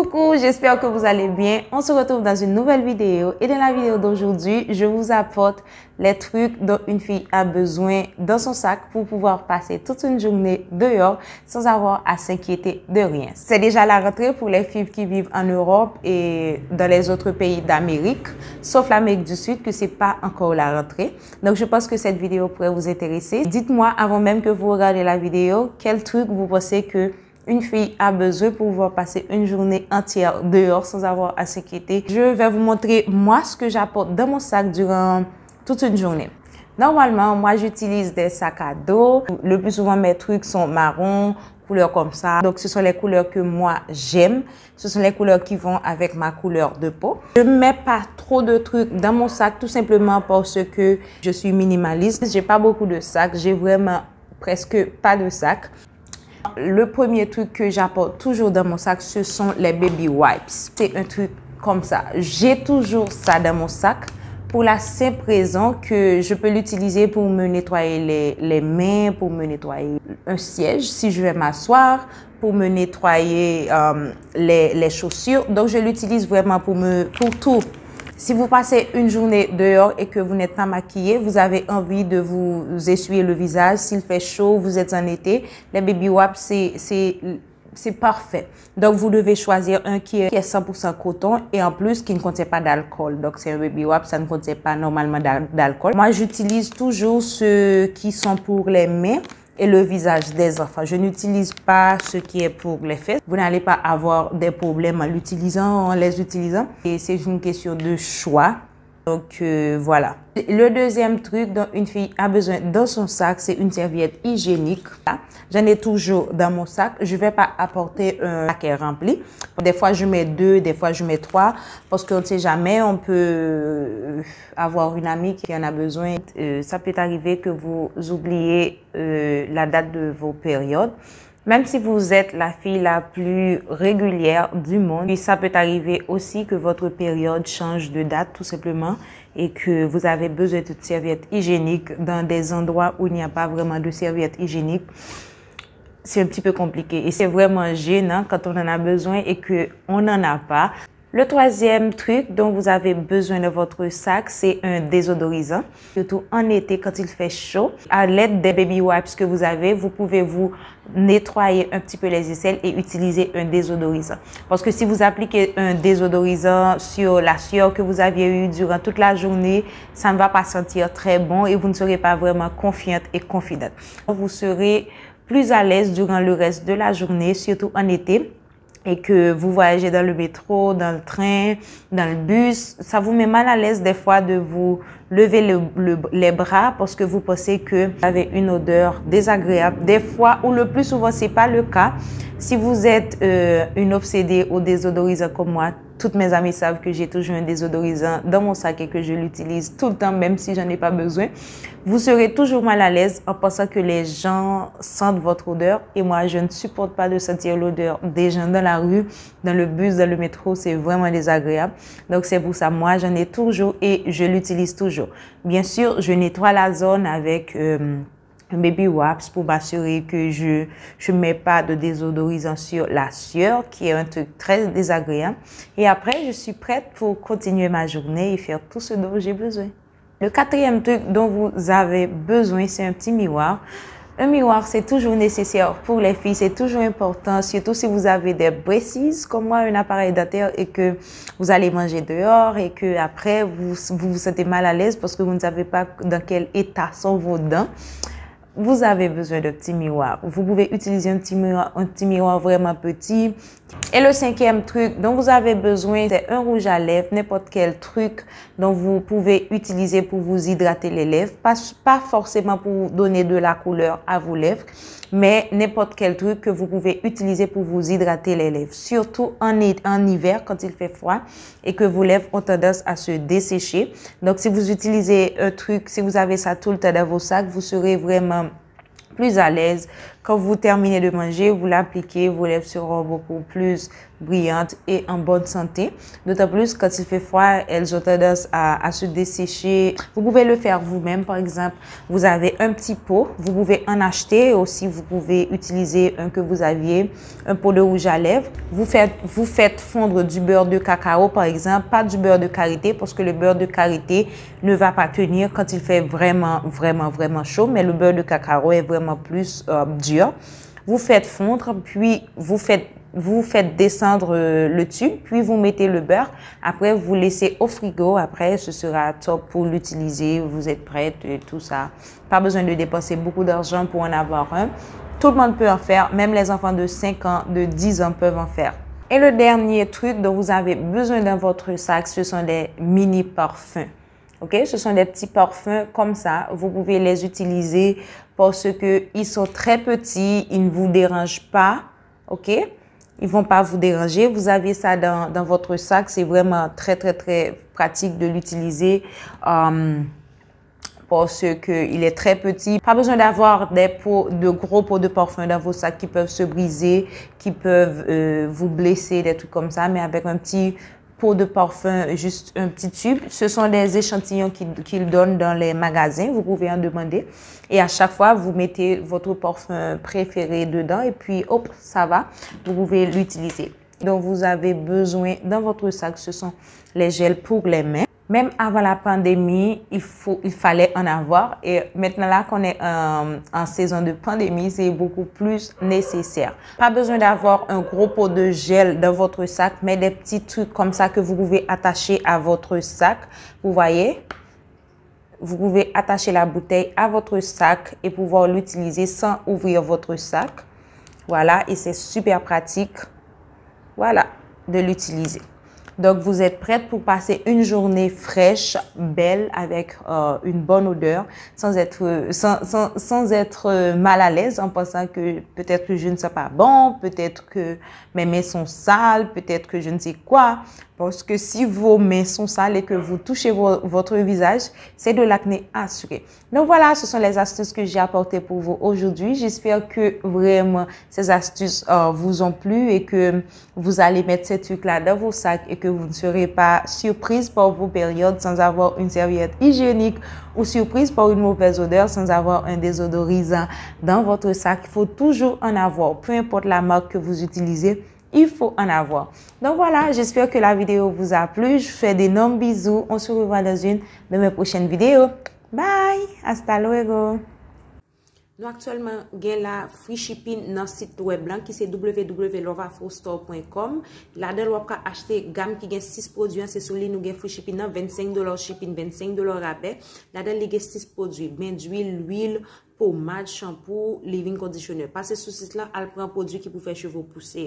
Coucou, j'espère que vous allez bien. On se retrouve dans une nouvelle vidéo et dans la vidéo d'aujourd'hui, je vous apporte les trucs dont une fille a besoin dans son sac pour pouvoir passer toute une journée dehors sans avoir à s'inquiéter de rien. C'est déjà la rentrée pour les filles qui vivent en Europe et dans les autres pays d'Amérique, sauf l'Amérique du Sud que c'est pas encore la rentrée. Donc je pense que cette vidéo pourrait vous intéresser. Dites-moi avant même que vous regardez la vidéo, quel truc vous pensez que une fille a besoin pour pouvoir passer une journée entière dehors sans avoir à s'inquiéter. Je vais vous montrer moi ce que j'apporte dans mon sac durant toute une journée. Normalement, moi j'utilise des sacs à dos. Le plus souvent mes trucs sont marron, couleurs comme ça. Donc ce sont les couleurs que moi j'aime. Ce sont les couleurs qui vont avec ma couleur de peau. Je ne mets pas trop de trucs dans mon sac tout simplement parce que je suis minimaliste. J'ai pas beaucoup de sacs. J'ai vraiment presque pas de sacs. Le premier truc que j'apporte toujours dans mon sac, ce sont les baby wipes. C'est un truc comme ça. J'ai toujours ça dans mon sac pour la simple raison que je peux l'utiliser pour me nettoyer les mains, pour me nettoyer un siège si je vais m'asseoir, pour me nettoyer les chaussures. Donc, je l'utilise vraiment pour tout. Si vous passez une journée dehors et que vous n'êtes pas maquillé, vous avez envie de vous essuyer le visage. S'il fait chaud, vous êtes en été, les baby wipes, c'est parfait. Donc, vous devez choisir un qui est 100% coton et en plus qui ne contient pas d'alcool. Donc, c'est un baby wipe, ça ne contient pas normalement d'alcool. Moi, j'utilise toujours ceux qui sont pour les mains et le visage des enfants. Je n'utilise pas ce qui est pour les fesses. Vous n'allez pas avoir des problèmes en l'utilisant, en les utilisant. Et c'est une question de choix. Donc, voilà. Le deuxième truc dont une fille a besoin dans son sac, c'est une serviette hygiénique. J'en ai toujours dans mon sac. Je ne vais pas apporter un paquet rempli. Des fois, je mets 2, des fois, je mets 3. Parce qu'on ne sait jamais, on peut avoir une amie qui en a besoin. Ça peut arriver que vous oubliez la date de vos périodes. Même si vous êtes la fille la plus régulière du monde, puis ça peut arriver aussi que votre période change de date tout simplement et que vous avez besoin de serviettes hygiéniques dans des endroits où il n'y a pas vraiment de serviettes hygiéniques. C'est un petit peu compliqué et c'est vraiment gênant quand on en a besoin et qu'on n'en a pas. Le troisième truc dont vous avez besoin de votre sac, c'est un désodorisant. Surtout en été quand il fait chaud. À l'aide des baby wipes que vous avez, vous pouvez vous nettoyer un petit peu les aisselles et utiliser un désodorisant. Parce que si vous appliquez un désodorisant sur la sueur que vous aviez eue durant toute la journée, ça ne va pas sentir très bon et vous ne serez pas vraiment confiante et confidente. Vous serez plus à l'aise durant le reste de la journée, surtout en été. Et que vous voyagez dans le métro, dans le train, dans le bus, ça vous met mal à l'aise des fois de vous lever les bras parce que vous pensez que vous avez une odeur désagréable. Des fois, ou le plus souvent, c'est pas le cas. Si vous êtes une obsédée au désodorisant comme moi, toutes mes amies savent que j'ai toujours un désodorisant dans mon sac et que je l'utilise tout le temps, même si j'en ai pas besoin. Vous serez toujours mal à l'aise en pensant que les gens sentent votre odeur. Et moi, je ne supporte pas de sentir l'odeur des gens dans la rue, dans le bus, dans le métro. C'est vraiment désagréable. Donc, c'est pour ça, moi, j'en ai toujours et je l'utilise toujours. Bien sûr, je nettoie la zone avec un baby wipes pour m'assurer que je ne mets pas de désodorisant sur la sueur, qui est un truc très désagréable. Et après, je suis prête pour continuer ma journée et faire tout ce dont j'ai besoin. Le quatrième truc dont vous avez besoin, c'est un petit miroir. Un miroir, c'est toujours nécessaire pour les filles, c'est toujours important, surtout si vous avez des braces, comme moi, un appareil dentaire et que vous allez manger dehors et que après vous vous sentez mal à l'aise parce que vous ne savez pas dans quel état sont vos dents. Vous avez besoin de petits miroirs. Vous pouvez utiliser un petit miroir vraiment petit. Et le cinquième truc dont vous avez besoin, c'est un rouge à lèvres, n'importe quel truc dont vous pouvez utiliser pour vous hydrater les lèvres. Pas forcément pour donner de la couleur à vos lèvres, mais n'importe quel truc que vous pouvez utiliser pour vous hydrater les lèvres. Surtout en hiver, quand il fait froid et que vos lèvres ont tendance à se dessécher. Donc, si vous utilisez un truc, si vous avez ça tout le temps dans vos sacs, vous serez vraiment plus à l'aise, Quand vous terminez de manger, vous l'appliquez, vos lèvres seront beaucoup plus brillantes et en bonne santé. D'autant plus quand il fait froid, elles ont tendance à se dessécher. Vous pouvez le faire vous-même. Par exemple, vous avez un petit pot, vous pouvez en acheter. Aussi, vous pouvez utiliser un que vous aviez, un pot de rouge à lèvres. Vous faites fondre du beurre de cacao, par exemple, pas du beurre de karité, parce que le beurre de karité ne va pas tenir quand il fait vraiment chaud, mais le beurre de cacao est vraiment plus dur. Vous faites fondre, puis vous faites descendre le tube, puis vous mettez le beurre. Après, vous laissez au frigo. Après, ce sera top pour l'utiliser. Vous êtes prête et tout ça. Pas besoin de dépenser beaucoup d'argent pour en avoir un. Tout le monde peut en faire. Même les enfants de 5 ans, de 10 ans peuvent en faire. Et le dernier truc dont vous avez besoin dans votre sac, ce sont des mini parfums. OK? Ce sont des petits parfums comme ça. Vous pouvez les utiliser parce que ils sont très petits. Ils ne vous dérangent pas. OK? Ils vont pas vous déranger. Vous avez ça dans votre sac. C'est vraiment très pratique de l'utiliser parce que il est très petit. Pas besoin d'avoir de gros pots de parfum dans vos sacs qui peuvent se briser, qui peuvent vous blesser, des trucs comme ça. Mais avec un petit pot de parfum, juste un petit tube. Ce sont des échantillons qu'ils donnent dans les magasins. Vous pouvez en demander. Et à chaque fois, vous mettez votre parfum préféré dedans et puis, hop, ça va. Vous pouvez l'utiliser. Donc, vous avez besoin, dans votre sac, ce sont les gels pour les mains. Même avant la pandémie, il fallait en avoir. Et maintenant, là qu'on est en saison de pandémie, c'est beaucoup plus nécessaire. Pas besoin d'avoir un gros pot de gel dans votre sac, mais des petits trucs comme ça que vous pouvez attacher à votre sac. Vous voyez? Vous pouvez attacher la bouteille à votre sac et pouvoir l'utiliser sans ouvrir votre sac. Voilà, et c'est super pratique. Voilà, de l'utiliser. Donc, vous êtes prête pour passer une journée fraîche, belle, avec une bonne odeur, sans être mal à l'aise en pensant que peut-être que je ne sais pas bon, peut-être que mes mains sont sales, peut-être que je ne sais quoi. Parce que si vos mains sont sales et que vous touchez votre visage, c'est de l'acné assuré. Donc voilà, ce sont les astuces que j'ai apportées pour vous aujourd'hui. J'espère que vraiment ces astuces vous ont plu et que vous allez mettre ces trucs-là dans vos sacs et que vous ne serez pas surprise par vos périodes sans avoir une serviette hygiénique ou surprise par une mauvaise odeur sans avoir un désodorisant dans votre sac. Il faut toujours en avoir, peu importe la marque que vous utilisez. Il faut en avoir. Donc voilà, j'espère que la vidéo vous a plu. Je vous fais d'énormes bisous. On se revoit dans une de mes prochaines vidéos. Bye! Hasta luego! Nous actuellement avons la free shipping dans le site web blanc qui c'est www.lovafrostore.com. Là-dedans, vous pouvez acheter gamme qui a 6 produits. C'est sur lui, nous avons free shipping $25 shipping, $25 rabais. Là-dedans, il y a 6 produits. Bain d'huile, l'huile, pommade, shampoo, leave-in conditioner. Passez sur ce site là, elle prend un produit qui vous fait cheveux pousser.